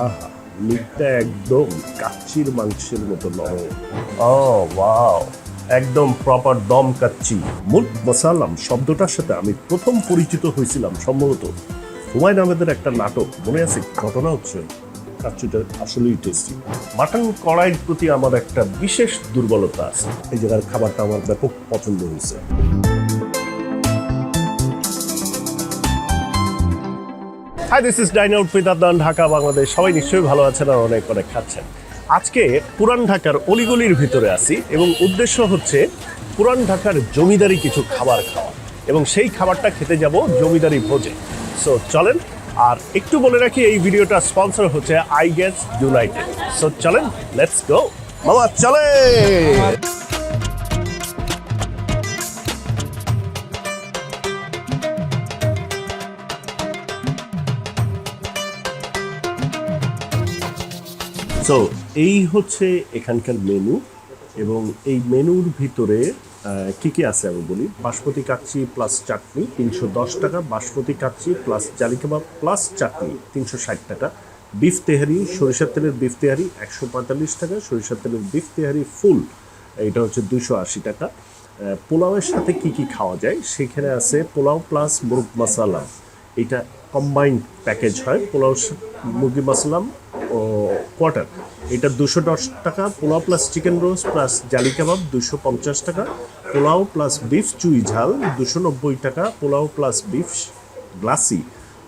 আহা, মিটটা একদম কাচ্চির মাংসের মতো নরম। ও ওয়াও, একদম প্রপার দম কাচ্চি। মুল্ক মাসালাম শব্দটার সাথে আমি প্রথম পরিচিত হয়েছিলাম সম্ভবত হুমায়ুন আহমেদের একটা নাটক, মনে আছে? ঘটনা হচ্ছে কাচ্চিটা আসলেই টেস্টি। মাটন কড়াইয়ের প্রতি আমার একটা বিশেষ দুর্বলতা আছে। এই জায়গার খাবারটা আমার ব্যাপক পছন্দ হয়েছে। Hi, this is dine out with Adnan, Dhaka, Bangladesh. সবাই নিশ্চয়ই ভালো আছেন আর অনেক অনেক খাচ্ছেন। আজকে পুরান ঢাকার অলিগলির ভিতরে আছি এবং উদ্দেশ্য হচ্ছে পুরান ঢাকার জমিদারি কিছু খাবার খাওয়া, এবং সেই খাবারটা খেতে যাব জমিদারি ভোজে। সো চলেন। আর একটু বলে রাখি, এই ভিডিওটা স্পন্সর হচ্ছে আই গ্যাস ইউনাইটেড। সো চলেন, লেটস গো মামা, চলে। সো এই হচ্ছে এখানকার মেনু, এবং এই মেনুর ভিতরে কি কি আছে আমি বলি। বাসমতি কাচ্চি প্লাস চাটনি 310 টাকা, বাসমতি কাচ্চি প্লাস জালি কাবাব প্লাস চাটনি 360 টাকা, বিফ তেহারি সরিষার তেলের বিফ তেহারি 145 টাকা, সরিষার তেলের বিফ তেহারি ফুল এটা হচ্ছে 280 টাকা। পোলাওয়ের সাথে কি কি খাওয়া যায় সেখানে আছে পোলাও প্লাস মুরগ মাসালা, এটা কম্বাইন্ড প্যাকেজ হয়। পোলাও মুরগি মাসালাম ও কোয়ার্টার, এটা 210 টাকা। Pulao plus chicken roast plus জালি কাবাব 250 টাকা। পোলাও প্লাস বিফ চুই ঝাল 290 টাকা। পোলাও প্লাস বিফ গ্লাসি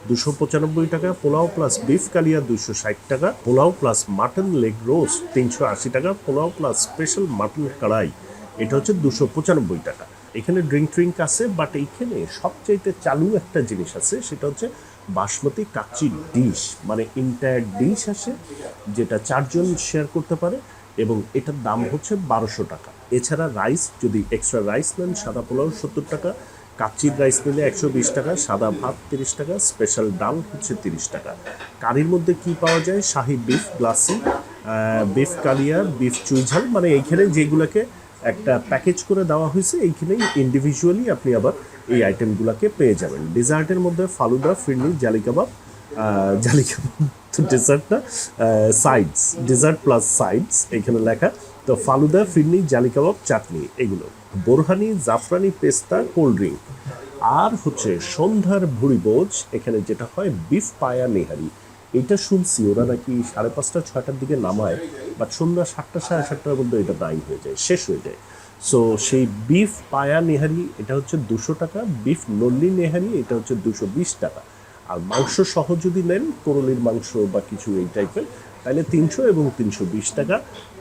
295 টাকা। পোলাও প্লাস বিফ কালিয়া 260 টাকা। Pulao plus mutton leg roast 380 টাকা। পোলাও প্লাস স্পেশাল মাটন কড়াই এটা হচ্ছে 295 টাকা। এখানে ড্রিঙ্ক আছে, বাট এইখানে সবচাইতে চালু একটা জিনিস আছে, সেটা হচ্ছে বাসমতি কাচ্চি ডিশ, মানে ইন্টায়ার ডিশ আসে যেটা 4 জন শেয়ার করতে পারে, এবং এটার দাম হচ্ছে 1200 টাকা। এছাড়া রাইস, যদি এক্সট্রা রাইস নেন, সাদা পোলাও 70 টাকা, কাচ্চির রাইস নিলে 120 টাকা, সাদা ভাত 30 টাকা, স্পেশাল ডাল হচ্ছে 30 টাকা। কারির মধ্যে কি পাওয়া যায়? শাহি বিফ গ্লাসি, বিফ কালিয়া, বিফ চুই ঝাল, মানে এইখানে যেগুলোকে একটা প্যাকেজ করে দেওয়া হয়েছে, এইখানেই ইন্ডিভিজুয়ালি আপনি আবার এই আইটেমগুলোকে পেয়ে যাবেন। ডেজার্টের মধ্যে ফালুদা, ফিরনি, জালি কাবাব তো ডেজার্ট না, সাইডস, ডেজার্ট প্লাস সাইডস এখানে লেখা। তো ফালুদা, ফিরনি, জালি কাবাব, চাটনি, এগুলো। বোরহানি, জাফরানি, পেস্তা, কোল্ড ড্রিঙ্ক। আর হচ্ছে সন্ধ্যার ভুড়িভোজ, এখানে যেটা হয় বিফ পায়া নেহারি। এটা শুনছি ওরা নাকি 5:30 6টার দিকে নামায়, বাট সন্ধ্যা 7টা 7:30টার মধ্যে এটা দায়ী হয়ে যায়, শেষ হয়ে যায়। সো সেই বিফ পায়া নেহারি এটা হচ্ছে 200 টাকা। বিফ নল্লি নেহারি এটা হচ্ছে 220 টাকা। আর মাংস সহ যদি নেন, করলির মাংস বা কিছু এই টাইপের, তাহলে 300 এবং 320 টাকা।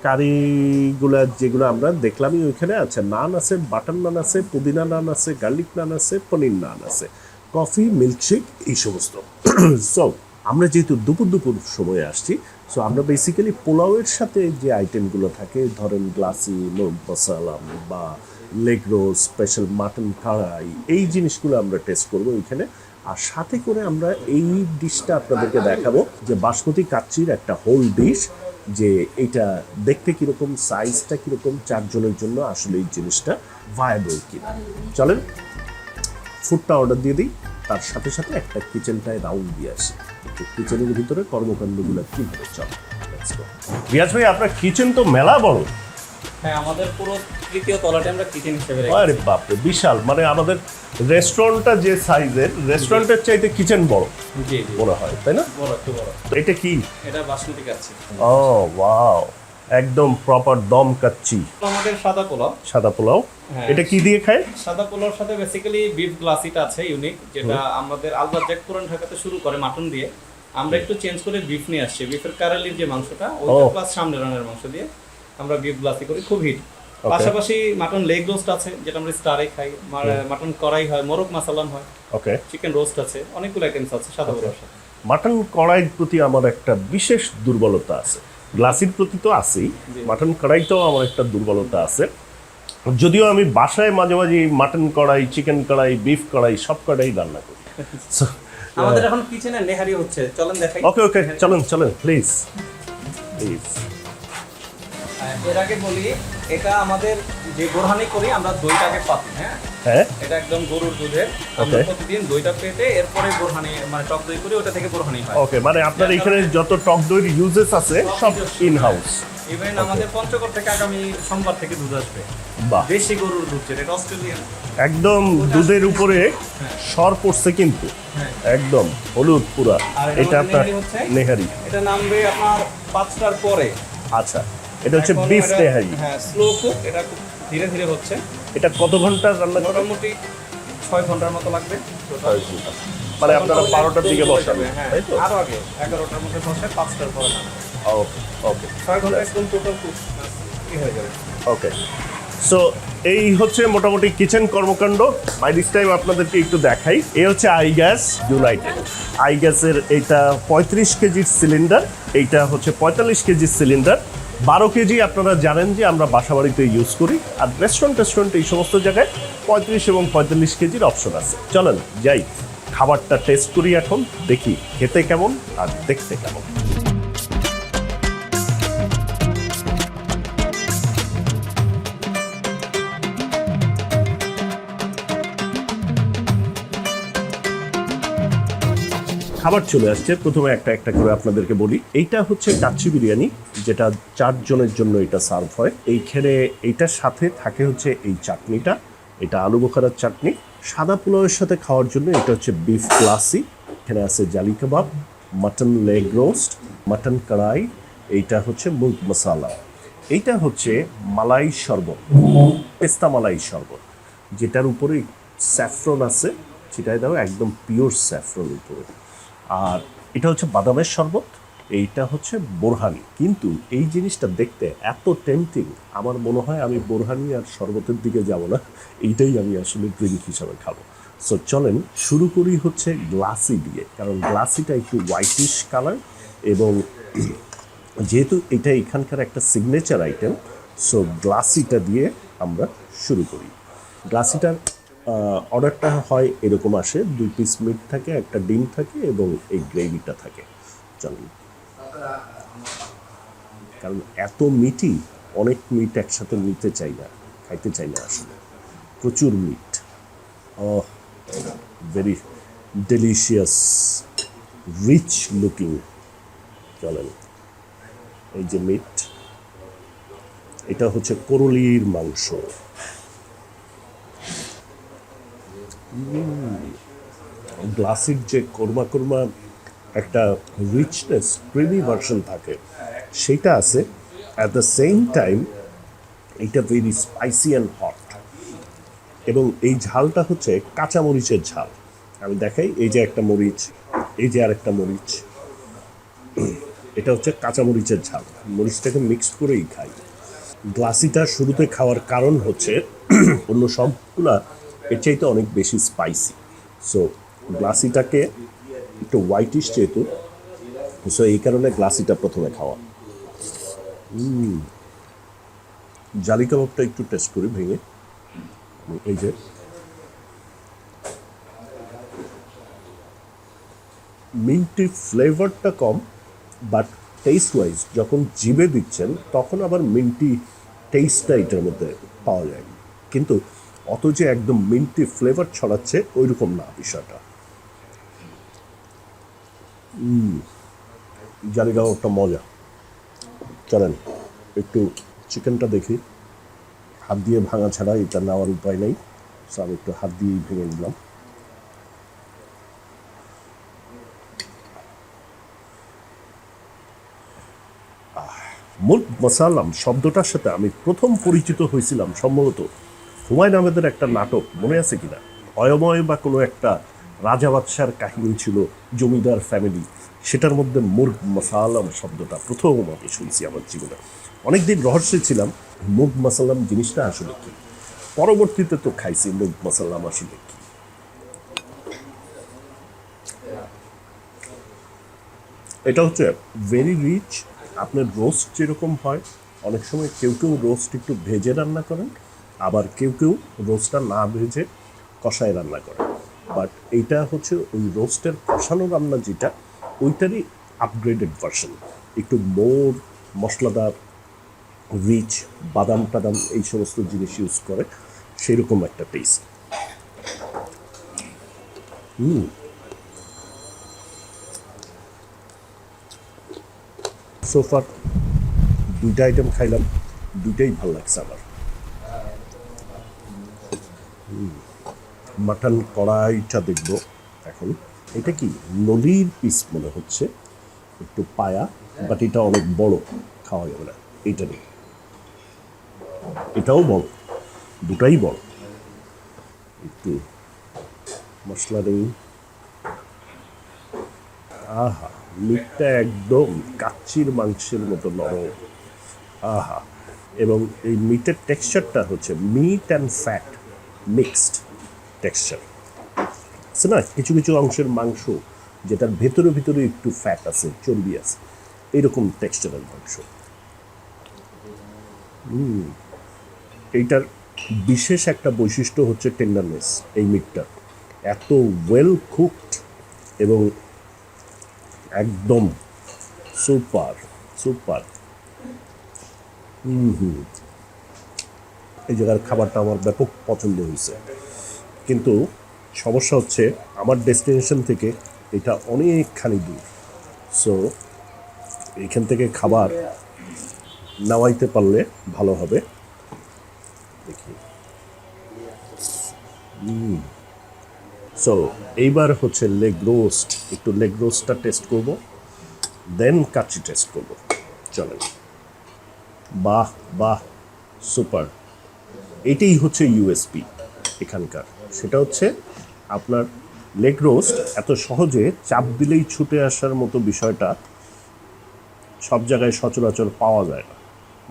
কারিগুলা যেগুলো আমরা দেখলামই ওইখানে আছে, নান আছে, বাটার নান আছে, পুদিনা নান আছে, গার্লিক নান আছে, পনির নান আছে, কফি, মিল্কশেক, এই সমস্ত। সো আমরা যেহেতু দুপুর সময়ে আসছি, সো আমরা বেসিক্যালি পোলাওয়ের সাথে যে আইটেমগুলো থাকে, ধরেন গ্লাসি, মুরগ মাসালাম বা লেগ রোস্ট, স্পেশাল মাটন কড়াই, এই জিনিসগুলো আমরা টেস্ট করবো এখানে। আর সাথে করে আমরা এই ডিশটা আপনাদেরকে দেখাবো, যে বাসমতি কাচ্চির একটা হোল ডিশ, যে এটা দেখতে কীরকম, সাইজটা কীরকম, 4 জনের জন্য আসলে এই জিনিসটা ভায়াবল কিনা। চলেন ফুডটা অর্ডার দিয়ে দিই, তার সাথে সাথে একটা কিচেনটায় রাউন্ড দিয়ে আসি, কিচেনের ভিতরে কর্মকাণ্ডগুলো কীভাবে চলে। রিয়াজ ভাই, আপনার কিচেন তো মেলা বড়। হ্যাঁ, আমাদের পুরো তৃতীয় তলাতে আমরা কিচেন হিসেবে রেখেছি। আরে বাপরে, বিশাল! মানে আমাদের রেস্টুরেন্টটা যে সাইজের, রেস্টুরেন্টের চাইতে কিচেন বড় জি মনে হয়, তাই না? বড়, একটু বড়। এটা কি? এটা বাসমতি কাচ্চি। ও ওয়াও, একদম প্রপার দম কাচ্চি। আমাদের সাদা পোলাও। সাদা পোলাও, হ্যাঁ। এটা কি দিয়ে খায়? সাদা পোলাওর সাথে বেসিক্যালি বিফ গ্লাসিটা আছে ইউনিক, যেটা আমাদের আলবাজ্জাক পুরান ঢাকাতে শুরু করে মাটন দিয়ে, আমরা একটু চেঞ্জ করে বিফ নিয়ে আসছি। বিফের কারালির যে মাংসটা, ওইটা প্লাস সামনে রানের মাংস দিয়ে আমরা বিফ গ্লাসি করি, খুব হিট। পাশাপাশি মাটন লেগ রোস্ট আছে, যেটা আমরা স্টারে খাই, মাটন কড়াই হয়, মোরগ মাসালাম হয়, ওকে, চিকেন রোস্ট আছে, অনেকগুলো আইটেমস আছে সাদা পোলাওর সাথে। মাটন কড়াইয়ের প্রতি আমার একটা বিশেষ দুর্বলতা আছে, গ্লাসির প্রতি তো আছেই, মাটন কড়াইতেও আমার একটা দুর্বলতা আছে। যদিও আমি বাসায় মাঝে মাঝে মাটন কড়াই, চিকেন কড়াই, বিফ কড়াই, সব কড়াই রান্না করি। আমাদের এখন কিচেনে নেহারি হচ্ছে, চলেন দেখাই। ওকে, চলেন প্লিজ। এর আগে বলি, এটা আমাদের যে বোরহানি করি আমরা দইটাকে পাতি, হ্যাঁ হ্যাঁ এটা একদম গরুর দুধের, আমরা Okay. প্রতিদিন দইটা পেতে এরপরে বোরহানি মানে টক দই করি, ওটা থেকে বোরহানি হয়। ওকে, মানে আপনার এখানে যত টক দইয়ের ইউজেস আছে সব ইন হাউস। ইভেন আমাদের পঞ্চগড় থেকে আগামী সোমবার থেকে দুধ আসবে, বাহ, দেশি গরুর দুধ, যেটা এটা অস্ট্রেলিয়ান। একদম দুধের উপরে সর পড়ছে কিন্তু হ্যাঁ। একদম হলুদ পুরা। আর এটা আপনার নেহারি হচ্ছে? নেহারি। এটা নামবে আপনার 5টার পরে। আচ্ছা, এটা হচ্ছে এখন বিফ এটা- নেহারি। হ্যাঁ, স্লো কুক, এটা খুব ধীরে ধীরে হচ্ছে। এটা কত ঘন্টা রান্না করেন? মোটামুটি 6 ঘন্টার মতো লাগবে। মানে আপনারা 12টার দিকে বসাবেন, হ্যাঁ, তাই তো? আরো আগে 11টার মধ্যে বসে 5টার পরে নামবে। ওকে ওকে 6 ঘন্টা একদম টোটাল কুক হয়ে যাবে। ওকে। সো এই হচ্ছে মোটামুটি কিচেন কর্মকাণ্ড। বাই দিস টাইম আপনাদেরকে একটু দেখাই। এই হচ্ছে আই গ্যাস ইউনাইটেড। আই গ্যাসের এইটা 35 কেজির সিলিন্ডার, এইটা হচ্ছে 45 কেজির সিলিন্ডার। 12 কেজি আপনারা জানেন যে আমরা বাসাবাড়িতে ইউজ করি, আর রেস্টুরেন্ট এই সমস্ত জায়গায় 35 এবং 45 কেজির অপশন আছে। চলেন যাই, খাবারটা টেস্ট করি এখন, দেখি খেতে কেমন আর দেখতে কেমন। খাবার চলে আসছে, প্রথমে একটা একটা করে আপনাদেরকে বলি। এইটা হচ্ছে কাচ্চি বিরিয়ানি, যেটা 4 জনের জন্য এটা সার্ভ হয়। এইখানে এইটার সাথে থাকে হচ্ছে এই চাটনিটা, এটা আলু বোখারার চাটনি। সাদা পোলাওয়ের সাথে খাওয়ার জন্য এটা হচ্ছে বিফ ক্লাসি। এখানে আছে জালি কাবাব, মাটন লেগ রোস্ট, মাটন কড়াই, এইটা হচ্ছে মুর্গ মশালা, এইটা হচ্ছে মালাই শরবত, পেস্তা মালাই শরবত, যেটার উপরে স্যাফরন আছে, সেটাই দাও একদম পিওর স্যাফরন উপরে। আর এটা হচ্ছে বাদামের শরবত, এইটা হচ্ছে বোরহানি। কিন্তু এই জিনিসটা দেখতে এত টেম্পটিং, আমার মনে হয় আমি বোরহানি আর শরবতের দিকে যাব না, এইটাই আমি আসলে ড্রিঙ্ক হিসাবে খাবো। সো চলেন শুরু করি হচ্ছে গ্লাসি দিয়ে, কারণ গ্লাসিটা একটু হোয়াইটিশ কালার, এবং যেহেতু এটা এখানকার একটা সিগনেচার আইটেম, সো গ্লাসিটা দিয়ে আমরা শুরু করি। গ্লাসিটার অর্ডারটা হয় এরকম আসে, 2 পিস মিট থাকে, একটা ডিম থাকে এবং এই গ্রেভিটা থাকে। চলুন, কারণ এত মিটই, অনেক মিট একসাথে নিতে চাই না, খাইতে চাই না আসলে, প্রচুর meat. Very delicious, rich looking. চলেন, এই যে মিট, এটা হচ্ছে করলির মাংস। গ্লাসির যে কোরমা কোরমা একটা রিচনেস, ক্রিমি ভার্সন থাকে, সেটা আছে। অ্যাট দ্য সেম টাইম এটা ভেরি স্পাইসি অ্যান্ড হট, এবং এই ঝালটা হচ্ছে কাঁচামরিচের ঝাল। আমি দেখাই, এই যে একটা মরিচ, এই যে আরেকটা মরিচ, এটা হচ্ছে কাঁচামরিচের ঝাল, মরিচটাকে মিক্সড করেই খাই। গ্লাসিটা শুরুতে খাওয়ার কারণ হচ্ছে অন্য সবগুলা এর চাইতে অনেক বেশি স্পাইসি। সো গ্লাসিটাকে একটু হোয়াইটিশ যেহেতু, সো এই কারণে গ্লাসিটা প্রথমে খাওয়া। জালি কাবাবটা একটু টেস্ট করি ভেঙে। এই যে মিন্টি ফ্লেভারটা কম, বাট টেস্ট ওয়াইজ যখন জিভে দিচ্ছেন তখন আবার মিন্টি টেস্টটা এটার মধ্যে পাওয়া যায়, কিন্তু অত যে একদম মিন্টি ফ্লেভার ছড়াচ্ছে ওই রকম না বিষয়টা। জালি কাবাবটা মজা। চলেন একটু চিকেনটা দেখি, হাত দিয়ে ভাঙা ছাড়া এটা নেওয়ার উপায় নেই, সো আমি একটু হাত দিয়েই ভেঙে নিলাম। মুর্গ মসালাম শব্দটার সাথে আমি প্রথম পরিচিত হয়েছিলাম সম্ভবত হুমায়ুন আহমেদের একটা নাটক, মনে আছে কিনা, অয়ময় বা কোনো একটা রাজা বাদশার কাহিনী ছিল, জমিদার ফ্যামিলি, সেটার মধ্যে মুর্গ মসালাম শব্দটা প্রথম আমি শুনছি আমার জীবনে। অনেকদিন রহস্যে ছিলাম মুর্গ মসালাম জিনিসটা আসলে কি, পরবর্তীতে তো খাইছি মুর্গ মসালাম আসলে কি। এটা হচ্ছে ভেরি রিচ। আপনার রোস্ট যেরকম হয়, অনেক সময় কেউ কেউ রোস্ট একটু ভেজে রান্না করেন, আবার কেউ কেউ রোস্টটা না ভেজে কষায় রান্না করেন, বাট এইটা হচ্ছে ওই রোস্টের কষানো রান্না যেটা, ওইটারই আপগ্রেডেড ভার্সন, একটু মোর মশলাদার, রিচ বাদাম টাদাম এই সমস্ত জিনিস ইউজ করে, সেরকম একটা টেস্ট। সোফার দুইটা আইটেম খাইলাম, দুইটাই ভালো লাগছে আমার। মাটন কড়াইটা দেখব এখন। এটা কি নদীর পিস মনে হচ্ছে, একটু পায়া, বাট এটা অনেক বড়, খাওয়া যাবে না। এইটা নেই, এটাও বড়, দুটাই বড়। একটু মশলা নেই। আহা, মিটটা একদম কাচ্চির মাংসের মতো নরম। আহা, এবং এই মিটের টেক্সচারটা হচ্ছে meat and fat mixed texture আছে না, কিছু কিছু অংশের মাংস যেটার ভেতরে ভেতরে একটু ফ্যাট আছে, চর্বি আছে, এইরকম টেক্সচারের মাংস। এইটার বিশেষ একটা বৈশিষ্ট্য হচ্ছে টেন্ডারনেস। এই মিটটা এত ওয়েল কুকড এবং একদম সুপার সুপার। এই জায়গার খাবারটা আমার ব্যাপক পছন্দ হয়েছে, কিন্তু সমস্যা হচ্ছে আমার ডেস্টিনেশন থেকে এটা অনেকখানি দূর। সো এইখান থেকে খাবার নামাইতে পারলে ভালো হবে। দেখি। সো এইবার হচ্ছে লেগ রোস্ট, একটু লেগ রোস্টটা টেস্ট করব, দেন কাচ্চি টেস্ট করব। চলেন। বাহ বাহ, সুপার। এটাই হচ্ছে ইউএসপি এখানকার, সেটা হচ্ছে আপনার লেগ রোস্ট এত সহজে চাপ দিলেই ছুটে আসার মতো বিষয়টা সব জায়গায় সচরাচর পাওয়া যায় না।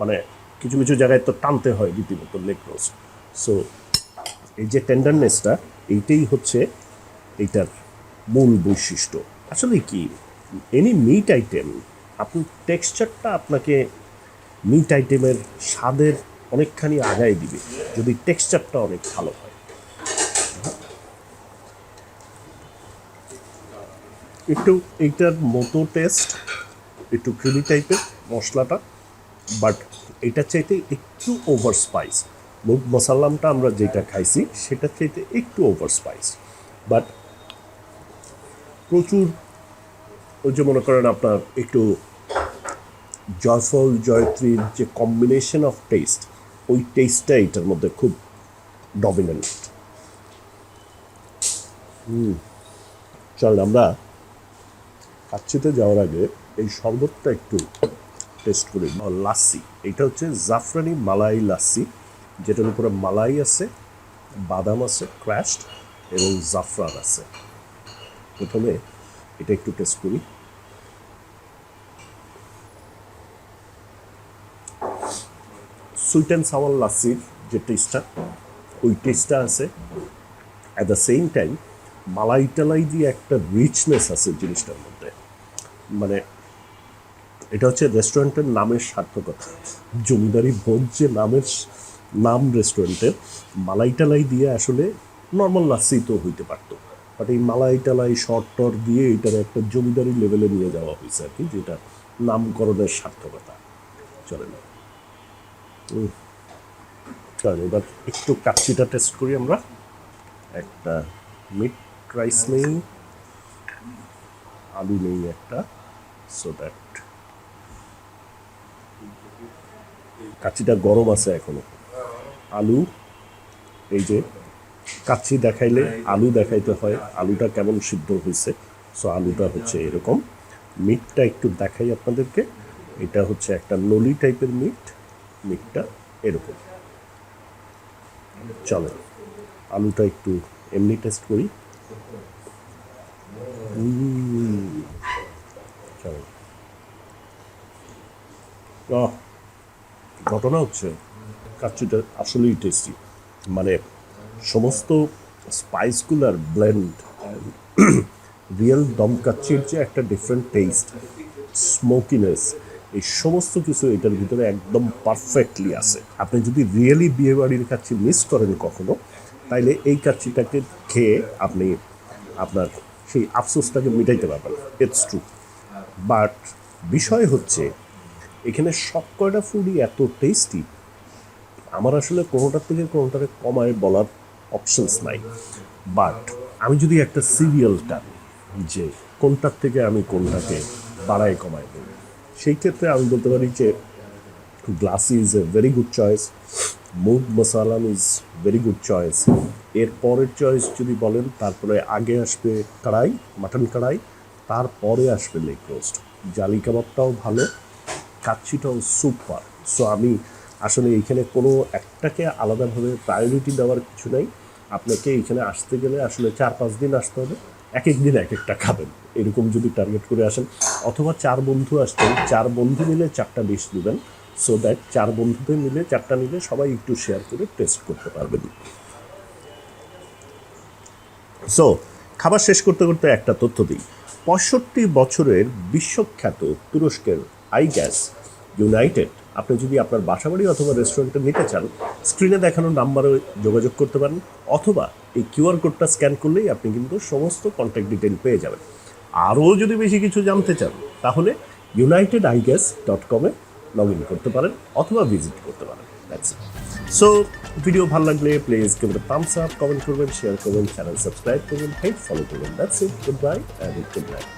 মানে কিছু কিছু জায়গায় তো টানতে হয় রীতিমতো লেগ রোস্ট। সো এই যে টেন্ডারনেসটা, এইটাই হচ্ছে এইটার মূল বৈশিষ্ট্য। আসলে কি, এনি মিট আইটেম আপনি টেক্সচারটা আপনাকে মিট আইটেমের স্বাদের অনেকখানি আগায় দিবে যদি টেক্সচারটা অনেক ভালো হয়। একটু এইটার মতো টেস্ট, একটু ক্রিমি টাইপের মশলাটা, বাট এটার চাইতে একটু ওভার স্পাইস। মশালামটা আমরা যেটা খাইছি সেটার চাইতে একটু ওভার স্পাইস, বাট প্রচুর। ওই যে মনে করেন আপনার একটু জয়ফল জয়ত্রীর যে কম্বিনেশন অফ টেস্ট, ওই টেস্টটা এটার মধ্যে খুব ডমিনেন্ট। চল আমরা কাচ্চিতে যাওয়ার আগে এই শরবতটা একটু টেস্ট করি। লাস্সি, এটা হচ্ছে জাফরানি মালাই লাস্সি, যেটার উপরে মালাই আছে, বাদাম আছে ক্র্যাশড, এবং জাফরান আছে। প্রথমে এটা একটু টেস্ট করি। সুইট অ্যান্ড সাওয়ার লাস্সির যে টেস্টটা, ওই টেস্টটা আছে। অ্যাট দ্য সেম টাইম মালাই টালাই দিয়ে একটা রিচনেস আছে জিনিসটার মধ্যে। মানে এটা হচ্ছে রেস্টুরেন্টের নামের সার্থকতা। জমিদারি ভোগ যে নাম রেস্টুরেন্টের, মালাই টালাই দিয়ে আসলে নর্মাল লাস্সি তো হইতে পারতো, বাট এই মালাই টালাই শর্ট টর দিয়ে এটার একটা জমিদারি লেভেলে নিয়ে যাওয়া হয়েছে আর কি, যেটা নামকরণের সার্থকতা। চলেন চলেন এবার একটু কাচ্চিটা টেস্ট করি আমরা। একটা মিট রাইস নেই, আলু নেই একটা, সো দ্যাট কাচ্চিটা গরম আছে এখনো। আলু, এই যে কাচ্চি দেখাইলে আলু দেখাইতে হয়, আলুটা কেমন সিদ্ধ হয়েছে। সো আলুটা হচ্ছে এরকম। মিটটা একটু দেখাই আপনাদেরকে, এটা হচ্ছে একটা নলি টাইপের মিট, মিটটা এরকম। চলো আলুটা একটু এমনি টেস্ট করি। চলো, ঘটনা হচ্ছে কাচ্চিটা আসলেই টেস্টি। মানে সমস্ত স্পাইসগুলার ব্লেন্ড, রিয়েল দম কাচ্চির যে একটা ডিফারেন্ট টেস্ট, স্মোকিনেস, এই সমস্ত কিছু এটার ভিতরে একদম পারফেক্টলি আছে। আপনি যদি রিয়েলি বিয়েবাড়ির কাচ্চি মিস করেন কখনো, তাইলে এই কাচ্চিটাকে খেয়ে আপনি আপনার সেই আফসোসটাকে মিটাইতে পারবেন। It's true. বাট বিষয় হচ্ছে এখানে সব কয়টা ফুডই এত টেস্টি, আমার আসলে কোনোটার থেকে কোনোটারে কমায় বলার অপশনস নাই। বাট আমি যদি একটা সিরিয়াল টানি যে কোনটার থেকে আমি কোনটাকে বাড়ায় কমায় দেব, সেই ক্ষেত্রে আমি বলতে পারি যে glassy is a very good choice, মুগ মসালাম ইজ ভেরি গুড চয়েস। এর পরের চয়েস যদি বলেন, তারপরে আগে আসবে কড়াই, মাটন কড়াই, তারপরে আসবে লেগ রোস্ট। জালি কাবাবটাও ভালো, কাচ্চিটাও সুপার। সো আমি আসলে এইখানে কোনো একটাকে আলাদাভাবে প্রায়োরিটি দেওয়ার কিছু নাই। আপনাকে এইখানে আসতে গেলে আসলে 4-5 দিন আসতে হবে, এক এক দিন এক একটা খাবেন, এরকম যদি টার্গেট করে আসেন। অথবা 4 বন্ধু আসছেন, 4 বন্ধু মিলে 4টা ডিশ নেবেন, সো দ্যাট 4 বন্ধুতে মিলে 4টা নিলে সবাই একটু শেয়ার করে টেস্ট করতে পারবেন। সো খাবার শেষ করতে করতে একটা তথ্য দিই। 65 বছরের বিশ্বখ্যাত তুরস্কের আইগ্যাস ইউনাইটেড, আপনি যদি আপনার বাসাবাড়ি অথবা রেস্টুরেন্টে নিতে চান, স্ক্রিনে দেখানো নাম্বারে যোগাযোগ করতে পারেন, অথবা এই কিউআর কোডটা স্ক্যান করলেই আপনি কিন্তু সমস্ত কন্ট্যাক্ট ডিটেল পেয়ে যাবেন। আরও যদি বেশি কিছু জানতে চান, তাহলে unitedigas.com-এ লগ ইন করতে পারেন অথবা ভিজিট করতে পারেন। That's it. সো ভিডিও ভালো লাগলে please give it a Thums up, comment করবেন, শেয়ার করবেন, চ্যানেল সাবস্ক্রাইব করবেন, পেজ ফলো করবেন। That's it. Good bye and good night.